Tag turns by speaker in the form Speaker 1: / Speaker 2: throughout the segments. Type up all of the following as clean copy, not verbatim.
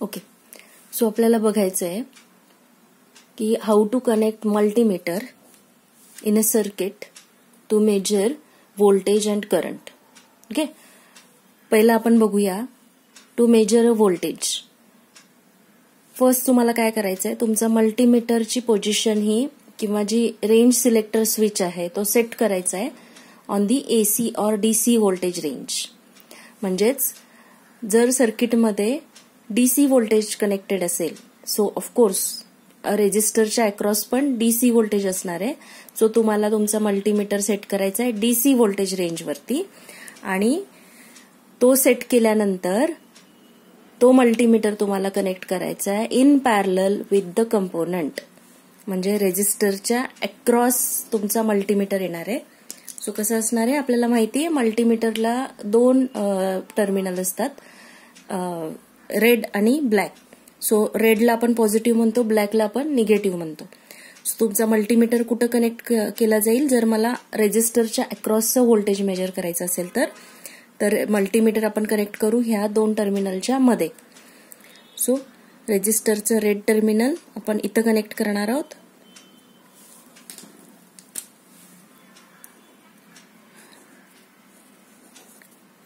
Speaker 1: Okay, so आपल्याला बघायचं आहे की how to connect multimeter in a circuit to measure voltage and current. Okay, पहिला आपण बघूया to measure a voltage. First तुम्हाला काय करायचंय, तुमचा मल्टीमीटरची पोझिशन ही किंवा जी रेंज सिलेक्टर स्विच आहे तो सेट करायचा आहे ऑन दी एसी और डीसी व्होल्टेज रेंज. म्हणजेच जर सर्किटमध्ये डीसी व्होल्टेज कनेक्टेड असेल, सो ऑफकोर्स रेजिस्टरच्या अक्रॉस पण डीसी व्होल्टेज असणार आहे. सो तुम्हाला तुमचा मल्टीमीटर सेट करायचा आहे डीसी व्होल्टेज रेंजवरती आणि तो सेट केल्यानंतर तो मल्टीमीटर तुम्हाला कनेक्ट करायचा आहे in parallel with the component. म्हणजे रेजिस्टरच्या अक्रॉस तुमचा मल्टीमीटर येणार आहे. सो कसं असणार आहे, आपल्याला माहिती आहे मल्टीमीटरला दोन टर्मिनल असतात, रेड आणि ब्लॅक. सो रेडला आपण पॉझिटिव्ह म्हणतो, ब्लॅकला आपण निगेटिव्ह म्हणतो. सो तुमचा मल्टीमीटर कुठं कनेक्ट केला जाईल, जर मला रेजिस्टरच्या अक्रॉसचं व्होल्टेज मेजर करायचं असेल तर मल्टीमीटर आपण कनेक्ट करू ह्या दोन टर्मिनलच्या मध्ये. सो रेजिस्टरचं रेड टर्मिनल आपण इथं कनेक्ट करणार आहोत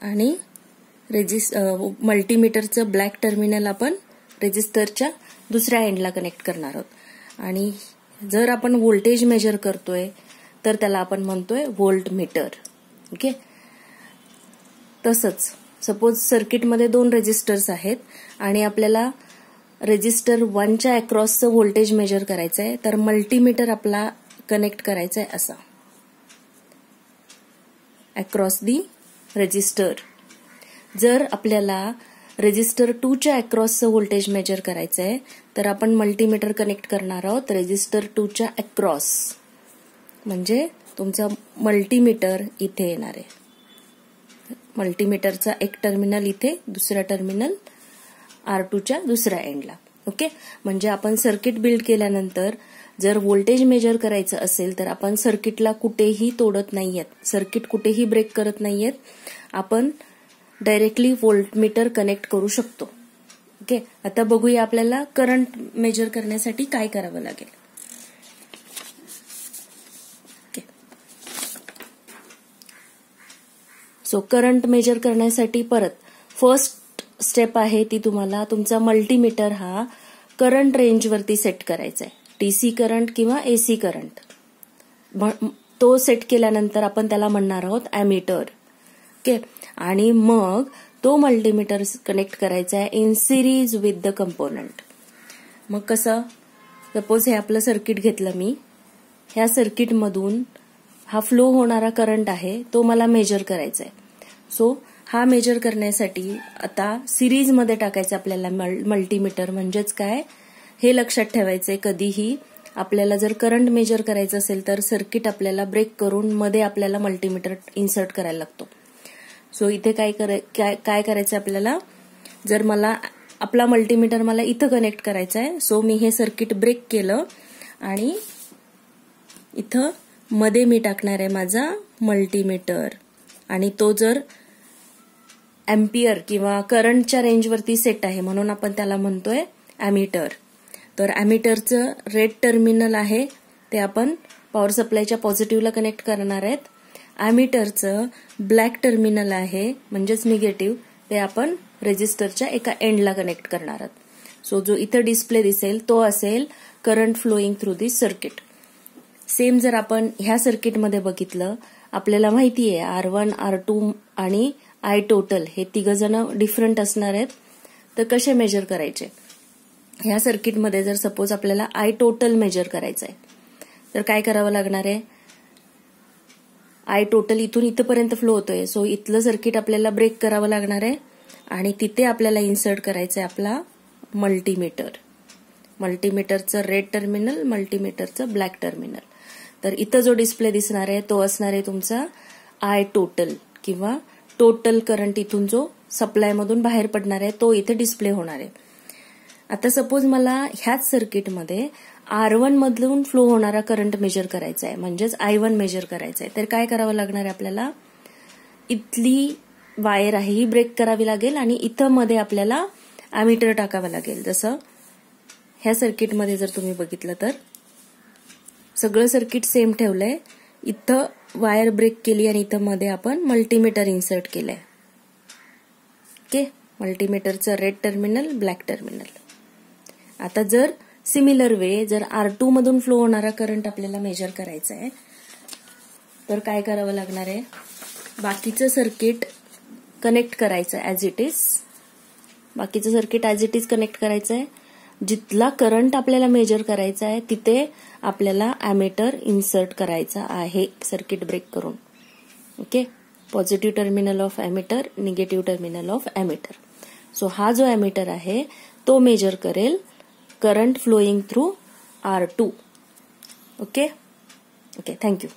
Speaker 1: आणि मल्टीमीटरचं ब्लॅक टर्मिनल आपण रेजिस्टरच्या दुसऱ्या एंडला कनेक्ट करणार आहोत. आणि जर आपण व्होल्टेज मेजर करतोय तर त्याला आपण म्हणतोय व्होल्टमीटर. ओके, तसंच सपोज सर्किटमध्ये दोन रेजिस्टर्स आहेत आणि आपल्याला रेजिस्टर 1च्या अक्रॉसचं व्होल्टेज मेजर करायचं आहे, तर मल्टीमीटर आपला कनेक्ट करायचा आहे असा अक्रॉस दी रेजिस्टर. जर आपल्याला रेजिस्टर 2च्या अक्रॉसचं व्होल्टेज मेजर करायचं आहे तर आपण मल्टीमीटर कनेक्ट करणार आहोत रेजिस्टर 2च्या अक्रॉस. म्हणजे तुमचा मल्टीमीटर इथे येणार आहे. मल्टीमीटरचा एक टर्मिनल इथे, दुसरा टर्मिनल R2च्या दुसऱ्या एंडला. ओके, म्हणजे आपण सर्किट बिल्ड केल्यानंतर जर व्होल्टेज मेजर करायचं असेल तर आपण सर्किटला कुठेही तोडत नाहीयेत, सर्किट कुठेही ब्रेक करत नाहीयेत, आपण डायरेक्टली व्होल्टमीटर कनेक्ट करू शकतो. ओके, आता बघूया आपल्याला करंट मेजर करण्यासाठी काय करावं लागेल. सो करंट मेजर करण्यासाठी परत फर्स्ट स्टेप आहे ती तुम्हाला तुमचा मल्टीमीटर हा करंट रेंजवरती सेट करायचा आहे. डीसी करंट किंवा एसी करंट तो सेट केल्यानंतर आपण त्याला म्हणणार आहोत अॅमीटर. ओके, आणि मग तो मल्टीमीटर कनेक्ट करायचा आहे in series with the component. मग कसं, सपोज हे आपलं सर्किट घेतलं मी, ह्या सर्किटमधून हा फ्लो होणारा करंट आहे तो मला मेजर करायचा आहे. सो हा मेजर करण्यासाठी आता सिरीजमध्ये टाकायचं आपल्याला मल्टीमीटर. म्हणजेच काय, हे लक्षात ठेवायचंय कधीही आपल्याला जर करंट मेजर करायचं असेल तर सर्किट आपल्याला ब्रेक करून मध्ये आपल्याला मल्टीमीटर इन्सर्ट करायला लागतो. सो इथे काय करायचं आपल्याला, जर मला आपला मल्टीमीटर मला इथं कनेक्ट करायचा आहे, सो मी हे सर्किट ब्रेक केलं आणि इथं मध्ये मी टाकणार आहे माझा मल्टीमीटर. आणि तो जर अँपियर किंवा करंटच्या रेंजवरती सेट आहे म्हणून आपण त्याला म्हणतोय अॅमीटर. तर अॅमीटरचं रेड टर्मिनल आहे ते आपण पॉवर सप्लायच्या पॉझिटिव्हला कनेक्ट करणार आहेत. अॅमीटरचं ब्लॅक टर्मिनल आहे म्हणजेच निगेटिव्ह, ते आपण रेजिस्टरच्या एका एंडला कनेक्ट करणार आहोत. सो जो इथं डिस्प्ले दिसेल तो असेल करंट फ्लोईंग थ्रू दिस सर्किट. सेम जर आपण ह्या सर्किटमध्ये बघितलं, आपल्याला माहिती आहे R1, R2 आणि I टोटल हे तिघं जण डिफरंट असणार आहेत. तर कसे मेजर करायचे, ह्या सर्किटमध्ये जर सपोज आपल्याला I टोटल मेजर करायचं आहे तर काय करावं लागणार आहे, I टोटल इथून इथपर्यंत फ्लो होतोय. सो इथलं सर्किट आपल्याला ब्रेक करावं लागणार आहे आणि तिथे आपल्याला इन्सर्ट करायचं आहे आपला मल्टीमीटर. मल्टीमीटरचं रेड टर्मिनल, मल्टीमीटरचं ब्लॅक टर्मिनल. तर इथं जो डिस्प्ले दिसणार आहे तो असणार आहे तुमचा I टोटल किंवा टोटल करंट इथून जो सप्लायमधून बाहेर पडणार आहे तो इथे डिस्प्ले होणार आहे. आता सपोज मला ह्याच सर्किटमध्ये R1 मधून फ्लो होणारा करंट मेजर करायचा आहे, म्हणजेच I1 मेजर करायचा आहे. तर काय करावं लागणार आहे आपल्याला, इथली वायर आहे ही ब्रेक करावी लागेल आणि इथं मध्ये आपल्याला ॲमीटर टाकावं लागेल. जसं ह्या सर्किटमध्ये जर तुम्ही बघितलं तर सगळं सर्किट सेम ठेवलंय. इथं वायर ब्रेक केली आणि इथं मध्ये आपण मल्टीमीटर इन्सर्ट केलंय. ओके, मल्टीमीटरचं रेड टर्मिनल, ब्लॅक टर्मिनल. आता जर सिमिलर वे जर R2 मधून फ्लो होणारा करंट आपल्याला मेजर करायचा आहे तर काय करावं लागणार आहे, बाकीचं सर्किट कनेक्ट करायचं ॲज इट इज. बाकीचं circuit as it is connect करायचं आहे. जिथला करंट आपल्याला मेजर करायचा आहे तिथे आपल्याला ॲमीटर इन्सर्ट करायचा आहे सर्किट ब्रेक करून. Okay, positive terminal of ammeter, negative terminal of ammeter. So हा जो ॲमीटर आहे तो मेजर करेल current flowing through R2. Okay, thank you.